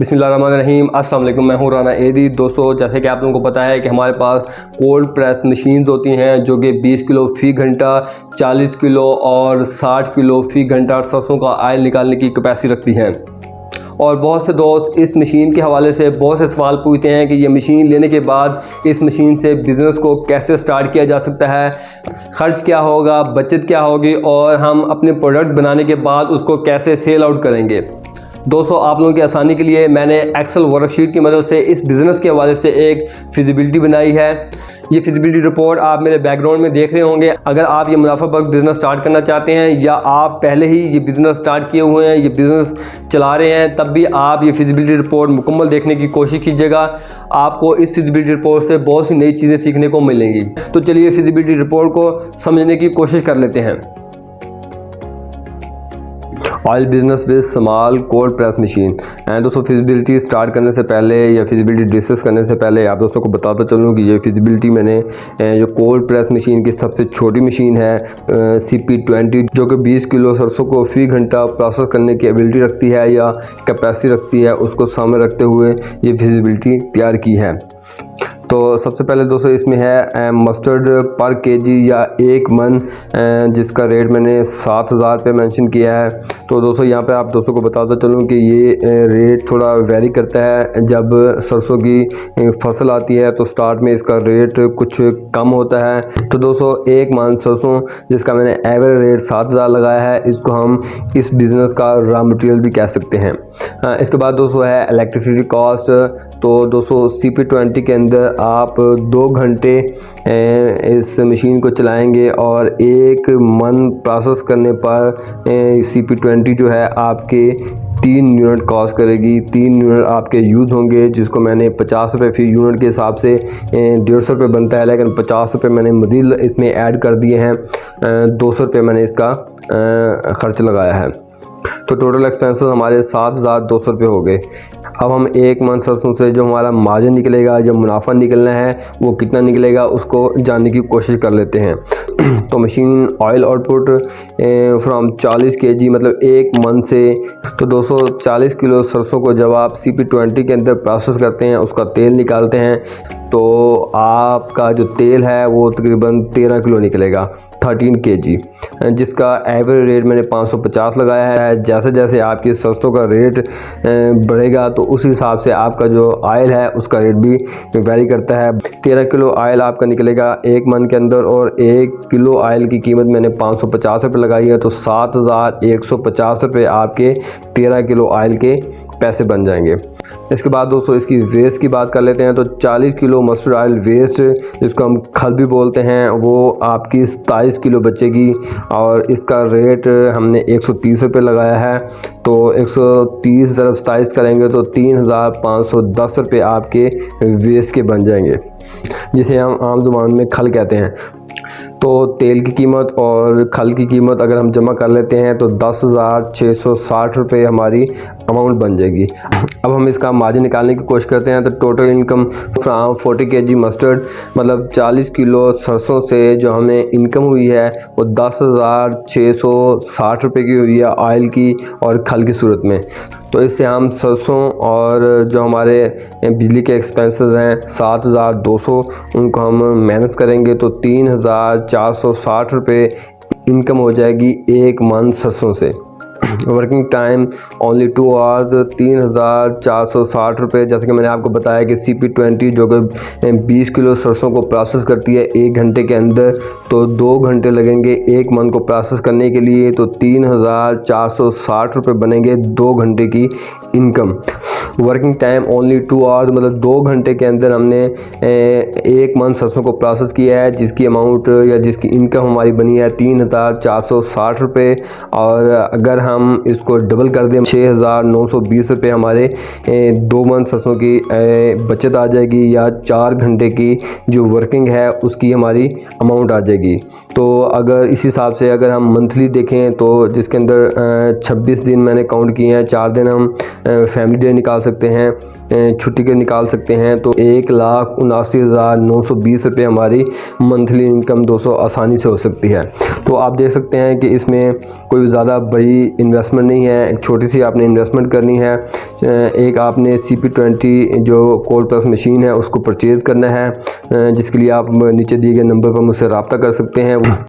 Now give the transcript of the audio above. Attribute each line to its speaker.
Speaker 1: बिस्मिल्लाहिर्रहमानिर्रहीम। अस्सलाम वालेकुम। मैं हूँ राना एदी। दोस्तों, जैसे कि आप लोगों को पता है कि हमारे पास कोल्ड प्रेस मशीन्स होती हैं जो कि 20 किलो फ़ी घंटा, 40 किलो और 60 किलो फ़ी घंटा सरसों का ऑयल निकालने की कैपेसिटी रखती हैं। और बहुत से दोस्त इस मशीन के हवाले से बहुत से सवाल पूछते हैं कि ये मशीन लेने के बाद इस मशीन से बिज़नेस को कैसे स्टार्ट किया जा सकता है, ख़र्च क्या होगा, बचत क्या होगी और हम अपने प्रोडक्ट बनाने के बाद उसको कैसे सेल आउट करेंगे। दोस्तों, आप लोगों की आसानी के लिए मैंने एक्सेल वर्कशीट की मदद से इस बिज़नेस के हवाले से एक फिजिबिलिटी बनाई है। ये फिजिबिलिटी रिपोर्ट आप मेरे बैकग्राउंड में देख रहे होंगे। अगर आप ये मुनाफाबख्श बिज़नेस स्टार्ट करना चाहते हैं या आप पहले ही ये बिज़नेस स्टार्ट किए हुए हैं, ये बिज़नेस चला रहे हैं, तब भी आप ये फिजिबिलिटी रिपोर्ट मुकम्मल देखने की कोशिश कीजिएगा। आपको इस फिजिबिलिटी रिपोर्ट से बहुत सी नई चीज़ें सीखने को मिलेंगी। तो चलिए फिजिबिलिटी रिपोर्ट को समझने की कोशिश कर लेते हैं। Oil business with small cold press machine. And दोस्तों, फिजिबिलिटी स्टार्ट करने से पहले या फिजिबिलिटी डिस्कस करने से पहले आप दोस्तों को बताता चलूँ कि ये फिजिबिलिटी मैंने जो कोल्ड प्रेस मशीन की सबसे छोटी मशीन है CP20, जो कि 20 किलो सरसों को फ़ी घंटा प्रोसेस करने की एबिलिटी रखती है या कैपेसिटी रखती है, उसको सामने रखते हुए ये फिजिबिलिटी तैयार की है। तो सबसे पहले दोस्तों इसमें है मस्टर्ड पर केजी या 1 मन, जिसका रेट मैंने 7,000 रुपये मेंशन किया है। तो दोस्तों यहाँ पे आप दोस्तों को बताता चलूँ कि ये रेट थोड़ा वेरी करता है। जब सरसों की फसल आती है तो स्टार्ट में इसका रेट कुछ कम होता है। तो दोस्तों 1 मन सरसों, जिसका मैंने एवरेज रेट 7,000 लगाया है, इसको हम इस बिज़नेस का रॉ मटेरियल भी कह सकते हैं। इसके बाद दोस्तों है इलेक्ट्रिसिटी कॉस्ट। तो दोस्तों CP20 के अंदर आप 2 घंटे इस मशीन को चलाएंगे और 1 मन प्रोसेस करने पर CP20 जो है आपके 3 यूनिट कॉस्ट करेगी। 3 यूनिट आपके यूज़ होंगे, जिसको मैंने 50 रुपये फ़ी यूनिट के हिसाब से 150 रुपये बनता है, लेकिन 50 रुपये मैंने मज़ीद इसमें ऐड कर दिए हैं। 200 रुपये मैंने इसका ख़र्च लगाया है। तो टोटल एक्सपेंसेस हमारे 7,200 रुपये हो गए। अब हम 1 मन सरसों से जो हमारा मार्जिन निकलेगा, जो मुनाफा निकलना है, वो कितना निकलेगा उसको जानने की कोशिश कर लेते हैं। तो machine oil output from 40 kg, मतलब 1 मन से। तो 240 किलो सरसों को जब आप CP20 के अंदर प्रोसेस करते हैं, उसका तेल निकालते हैं, तो आपका जो तेल है वो तकरीबन 13 किलो निकलेगा, 13 kg, जिसका एवरेज रेट मैंने 550 लगाया है। जैसे जैसे आपकी सरसों का रेट बढ़ेगा तो उस हिसाब से आपका जो ऑयल है उसका रेट भी वेरी करता है। 13 किलो ऑयल आपका निकलेगा 1 मन के अंदर, और 1 किलो ऑयल की कीमत मैंने 550 रुपये लगाई है। तो 7,150 रुपये आपके 13 किलो ऑयल के पैसे बन जाएंगे। इसके बाद दोस्तों इसकी वेस्ट की बात कर लेते हैं। तो 40 किलो मस्टर्ड ऑयल वेस्ट, जिसको हम खल भी बोलते हैं, वो आपकी 27 किलो बचेगी और इसका रेट हमने 130 रुपये लगाया है। तो 130 × 27 करेंगे तो 3,510 रुपये आपके वेस्ट के बन जाएंगे, जिसे हम आम ज़ुबान में खल कहते हैं। तो तेल की कीमत और खल की कीमत अगर हम जमा कर लेते हैं तो 10,660 रुपये हमारी अमाउंट बन जाएगी। अब हम इसका मार्जिन निकालने की कोशिश करते हैं। तो total income from 40 kg mustard, मतलब 40 किलो सरसों से जो हमें इनकम हुई है वो 10,660 रुपये की हुई है ऑयल की और खल की सूरत में। तो इससे हम सरसों और जो हमारे बिजली के एक्सपेंसेस हैं 7,200, उनको हम माइनस करेंगे तो 3,460 रुपये इनकम हो जाएगी 1 मन सरसों से। वर्किंग टाइम ओनली 2 आवर्स, 3,460 रुपये। जैसे कि मैंने आपको बताया कि CP20 जो कि 20 किलो सरसों को प्रोसेस करती है 1 घंटे के अंदर, तो 2 घंटे लगेंगे 1 मन को प्रोसेस करने के लिए। तो 3,460 रुपये बनेंगे 2 घंटे की income. Working time only 2 hours, मतलब 2 घंटे के अंदर हमने 1 मन सरसों को प्रोसेस किया है, जिसकी अमाउंट या जिसकी इनकम हमारी बनी है 3,460 रुपये। और अगर हम इसको डबल कर दें 6,920 रुपये हमारे 2 मन सरसों की बचत आ जाएगी, या 4 घंटे की जो वर्किंग है उसकी हमारी अमाउंट आ जाएगी। तो अगर इस हिसाब से अगर हम मंथली देखें तो जिसके अंदर 26 दिन मैंने काउंट किए हैं, 4 दिन हम फैमिली डे निकाल सकते हैं, छुट्टी के निकाल सकते हैं, तो 1,79,920 रुपये हमारी मंथली इनकम दोस्तों आसानी से हो सकती है। तो आप देख सकते हैं कि इसमें कोई ज़्यादा बड़ी इन्वेस्टमेंट नहीं है, एक छोटी सी आपने इन्वेस्टमेंट करनी है। एक आपने CP20 जो कोल्ड प्रेस मशीन है उसको परचेज़ करना है, जिसके लिए आप नीचे दिए गए नंबर पर मुझसे रब्ता कर सकते हैं।